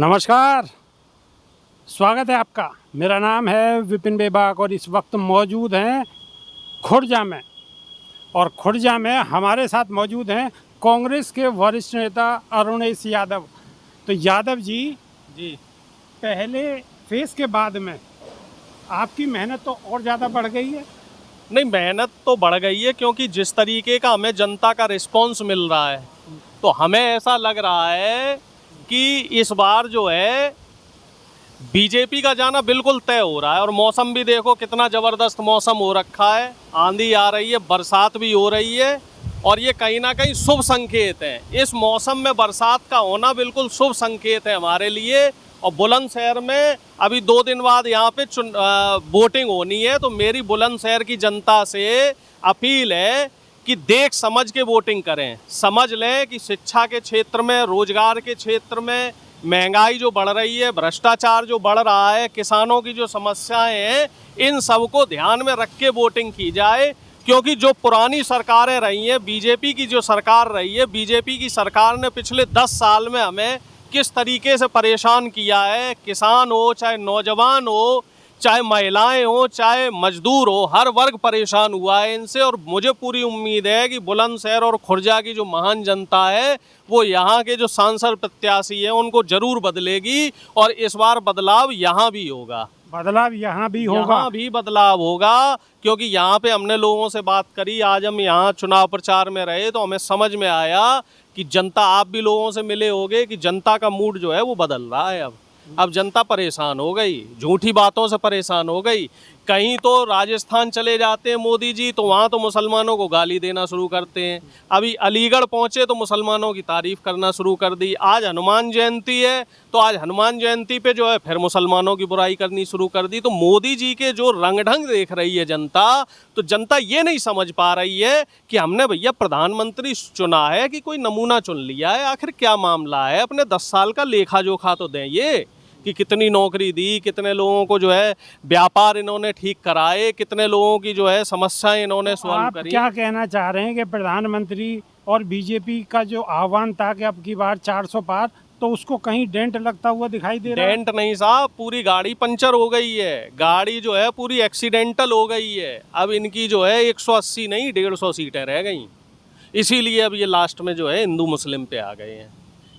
नमस्कार, स्वागत है आपका। मेरा नाम है विपिन बेबाक और इस वक्त मौजूद हैं खुर्जा में। और खुर्जा में हमारे साथ मौजूद हैं कांग्रेस के वरिष्ठ नेता अरुणेश यादव। तो यादव जी, पहले फेस के बाद में आपकी मेहनत तो और ज़्यादा बढ़ गई है। नहीं, मेहनत तो बढ़ गई है क्योंकि जिस तरीके का हमें जनता का रिस्पांस मिल रहा है तो हमें ऐसा लग रहा है कि इस बार जो है बीजेपी का जाना बिल्कुल तय हो रहा है। और मौसम भी देखो कितना ज़बरदस्त मौसम हो रखा है, आंधी आ रही है, बरसात भी हो रही है और ये कहीं ना कहीं शुभ संकेत है। इस मौसम में बरसात का होना बिल्कुल शुभ संकेत है हमारे लिए। और बुलंदशहर में अभी 2 दिन बाद यहाँ पे वोटिंग होनी है, तो मेरी बुलंदशहर की जनता से अपील है कि देख समझ के वोटिंग करें। समझ लें कि शिक्षा के क्षेत्र में, रोजगार के क्षेत्र में महंगाई जो बढ़ रही है, भ्रष्टाचार जो बढ़ रहा है, किसानों की जो समस्याएं हैं, इन सबको ध्यान में रख के वोटिंग की जाए। क्योंकि जो पुरानी सरकारें रही हैं, बीजेपी की जो सरकार रही है, बीजेपी की सरकार ने पिछले 10 साल में हमें किस तरीके से परेशान किया है। किसान हो, चाहे नौजवान हो, चाहे महिलाएं हो, चाहे मजदूर हो, हर वर्ग परेशान हुआ है इनसे। और मुझे पूरी उम्मीद है कि बुलंदशहर और खुर्जा की जो महान जनता है वो यहाँ के जो सांसद प्रत्याशी हैं उनको जरूर बदलेगी। और इस बार बदलाव यहाँ भी होगा। बदलाव यहाँ भी होगा, यहाँ भी बदलाव होगा क्योंकि यहाँ पे हमने लोगों से बात करी। आज हम यहाँ चुनाव प्रचार में रहे तो हमें समझ में आया कि जनता, आप भी लोगों से मिले होंगे, कि जनता का मूड जो है वो बदल रहा है। अब जनता परेशान हो गई, झूठी बातों से परेशान हो गई। कहीं तो राजस्थान चले जाते हैं मोदी जी तो वहाँ तो मुसलमानों को गाली देना शुरू करते हैं। अभी अलीगढ़ पहुँचे तो मुसलमानों की तारीफ करना शुरू कर दी। आज हनुमान जयंती है तो आज हनुमान जयंती पे जो है फिर मुसलमानों की बुराई करनी शुरू कर दी। तो मोदी जी के जो रंग ढंग देख रही है जनता, तो जनता ये नहीं समझ पा रही है कि हमने भैया प्रधानमंत्री चुना है कि कोई नमूना चुन लिया है। आखिर क्या मामला है, अपने 10 साल का लेखा जोखा तो दें ये, कि कितनी नौकरी दी, कितने लोगों को जो है व्यापार इन्होंने ठीक कराए, कितने लोगों की जो है समस्याएं इन्होंने सॉल्व करी। क्या कहना चाह रहे हैं कि प्रधानमंत्री और बीजेपी का जो आह्वान था कि अब की बार 400 पार, तो उसको कहीं डेंट लगता हुआ दिखाई दे रहा है? डेंट नहीं साहब, पूरी गाड़ी पंचर हो गई है। गाड़ी जो है पूरी एक्सीडेंटल हो गई है। अब इनकी जो है 180 नहीं 150 सीटें रह गई। इसीलिए अब ये लास्ट में जो है हिंदू मुस्लिम पे आ गए हैं।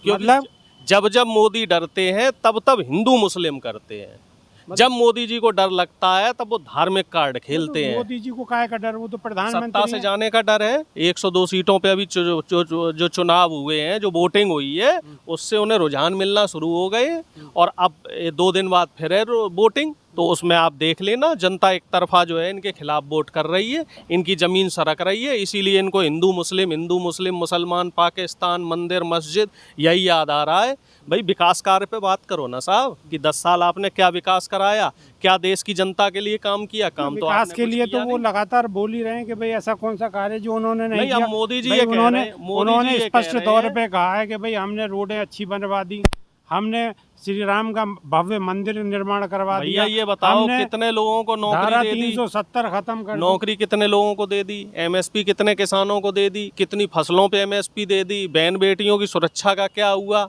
मतलब जब जब मोदी डरते हैं तब तब हिंदू मुस्लिम करते हैं। जब मोदी जी को डर लगता है तब वो धार्मिक कार्ड खेलते हैं। मोदी जी को काहे का डर? वो तो सत्ता प्रधानमंत्री से हैं। जाने का डर है। 102 सीटों पे अभी जो चुनाव हुए हैं, जो वोटिंग हुई है, उससे उन्हें रुझान मिलना शुरू हो गए। और अब 2 दिन बाद फिर है वोटिंग, तो उसमें आप देख लेना जनता एक तरफा जो है इनके खिलाफ वोट कर रही है, इनकी ज़मीन सरक रही है। इसीलिए इनको हिंदू मुस्लिम, मुसलमान, पाकिस्तान, मंदिर, मस्जिद, यही याद आ रहा है। भाई विकास कार्य पे बात करो ना साहब, कि 10 साल आपने क्या विकास कराया, क्या देश की जनता के लिए काम किया। काम तो विकास आपने के कुछ लिए किया तो वो नहीं। लगातार बोल ही रहे हैं कि भाई ऐसा कौन सा कार्य जो उन्होंने नहीं नहीं, किया। अब मोदी जी भाई ये कह रहे हैं, उन्होंने स्पष्ट तौर हैं। पे कहा है कि भाई हमने रोडें अच्छी बनवा दी, हमने श्री राम का भव्य मंदिर निर्माण करवा दिया। भैया ये बताओ हमने कितने लोगों को नौकरी धारा दे दी, 370 खत्म कर दी। नौकरी कितने लोगों को दे दी, एमएसपी कितने किसानों को दे दी, कितनी फसलों पे एमएसपी दे दी, बहन बेटियों की सुरक्षा का क्या हुआ।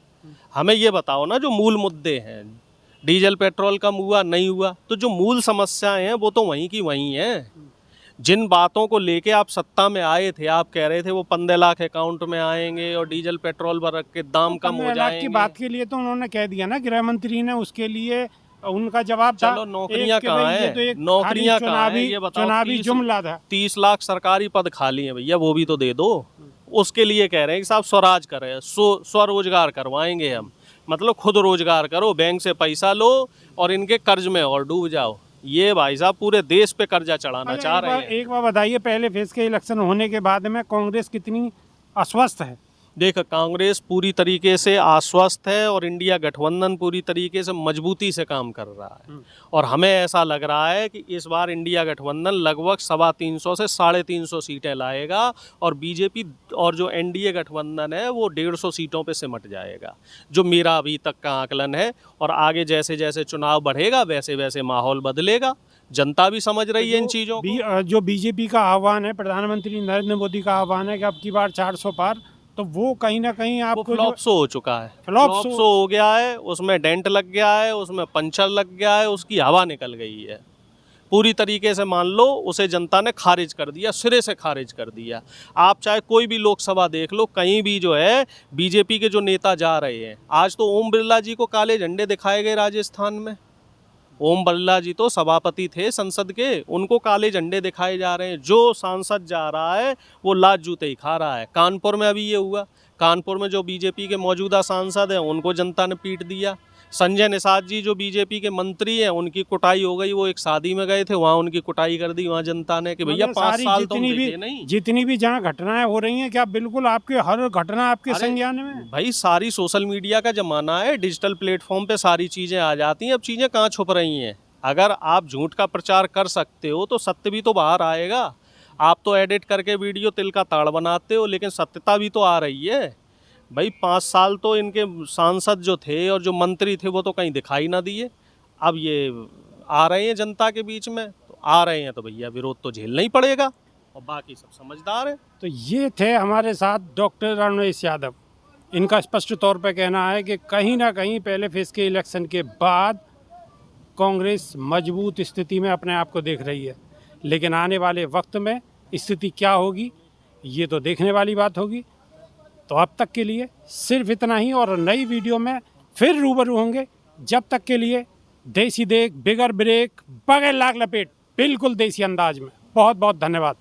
हमें ये बताओ ना, जो मूल मुद्दे हैं, डीजल पेट्रोल कम हुआ नहीं हुआ, तो जो मूल समस्याएं हैं वो तो वहीं की वहीं हैं। जिन बातों को लेके आप सत्ता में आए थे, आप कह रहे थे वो 15 लाख अकाउंट में आएंगे और डीजल पेट्रोल पर के दाम कम हो 15 लाख की जाएंगे। बात के लिए तो उन्होंने कह दिया ना, गृह मंत्री ने, उसके लिए उनका जवाब था। चलो नौकरियां एक कि कहाँ भाई ये हैं, तो एक नौकरियां खाली कहाँ हैं, ये बताओ। चुनावी जुमला था। 30 लाख सरकारी पद खाली हैं भैया, वो भी तो दे दो। उसके लिए कह रहे हैं कि साहब स्वराज करें, स्वरोजगार करवाएंगे हम। मतलब खुद रोजगार करो, बैंक से पैसा लो और इनके कर्ज में और डूब जाओ। ये भाई साहब पूरे देश पे कर्जा चढ़ाना चाह रहे हैं। एक बार बताइए, पहले फेज के इलेक्शन होने के बाद में कांग्रेस कितनी अस्वस्थ है? देख, कांग्रेस पूरी तरीके से आश्वस्त है और इंडिया गठबंधन पूरी तरीके से मजबूती से काम कर रहा है। और हमें ऐसा लग रहा है कि इस बार इंडिया गठबंधन लगभग 350 से 350 सीटें लाएगा और बीजेपी और जो एनडीए गठबंधन है वो 150 सीटों पे सिमट जाएगा, जो मेरा अभी तक का आकलन है। और आगे जैसे जैसे चुनाव बढ़ेगा वैसे वैसे माहौल बदलेगा। जनता भी समझ रही है इन चीज़ों को। जो बीजेपी का आह्वान है, प्रधानमंत्री नरेंद्र मोदी का आह्वान है कि अब की बार 400 पार, तो वो कहीं ना कहीं वो आपको फ्लॉप शो हो चुका है, फ्लॉप फ्लॉप शो- शो हो गया है, उसमें डेंट लग गया है, उसमें पंचर लग गया है, उसकी हवा निकल गई है पूरी तरीके से। मान लो उसे जनता ने खारिज कर दिया, सिरे से खारिज कर दिया। आप चाहे कोई भी लोकसभा देख लो, कहीं भी जो है बीजेपी के जो नेता जा रहे हैं, आज तो ओम बिरला जी को काले झंडे दिखाए गए राजस्थान में। ओम बिरला जी तो सभापति थे संसद के, उनको काले झंडे दिखाए जा रहे हैं। जो सांसद जा रहा है वो लात जूते ही खा रहा है। कानपुर में अभी ये हुआ, कानपुर में जो बीजेपी के मौजूदा सांसद हैं उनको जनता ने पीट दिया। संजय निषाद जी जो बीजेपी के मंत्री हैं, उनकी कुटाई हो गई। वो एक शादी में गए थे, वहाँ उनकी कुटाई कर दी वहाँ जनता ने कि भैया मतलब 5 सारी साल तुम देखे नहीं। जितनी भी जहाँ घटनाएं हो रही हैं, क्या बिल्कुल आपके हर घटना आपके अरे संज्ञान में है? भाई सारी सोशल मीडिया का जमाना है, डिजिटल प्लेटफॉर्म पे सारी चीज़ें आ जाती हैं। अब चीज़ें कहाँ छुप रही हैं? अगर आप झूठ का प्रचार कर सकते हो तो सत्य भी तो बाहर आएगा। आप तो एडिट करके वीडियो तिल का ताड़ बनाते हो, लेकिन सत्यता भी तो आ रही है। भाई 5 साल तो इनके सांसद जो थे और जो मंत्री थे वो तो कहीं दिखाई ना दिए। अब ये आ रहे हैं जनता के बीच में, तो आ रहे हैं तो भैया विरोध तो झेलना ही पड़ेगा, और बाकी सब समझदार हैं। तो ये थे हमारे साथ डॉक्टर रणवेश यादव। इनका स्पष्ट तौर पे कहना है कि कहीं ना कहीं पहले फेज के इलेक्शन के बाद कांग्रेस मजबूत स्थिति में अपने आप को देख रही है, लेकिन आने वाले वक्त में स्थिति क्या होगी ये तो देखने वाली बात होगी। तो अब तक के लिए सिर्फ इतना ही, और नई वीडियो में फिर रूबरू होंगे। जब तक के लिए देसी देख, बिगर ब्रेक, बगैर लाग लपेट, बिल्कुल देसी अंदाज में। बहुत बहुत धन्यवाद।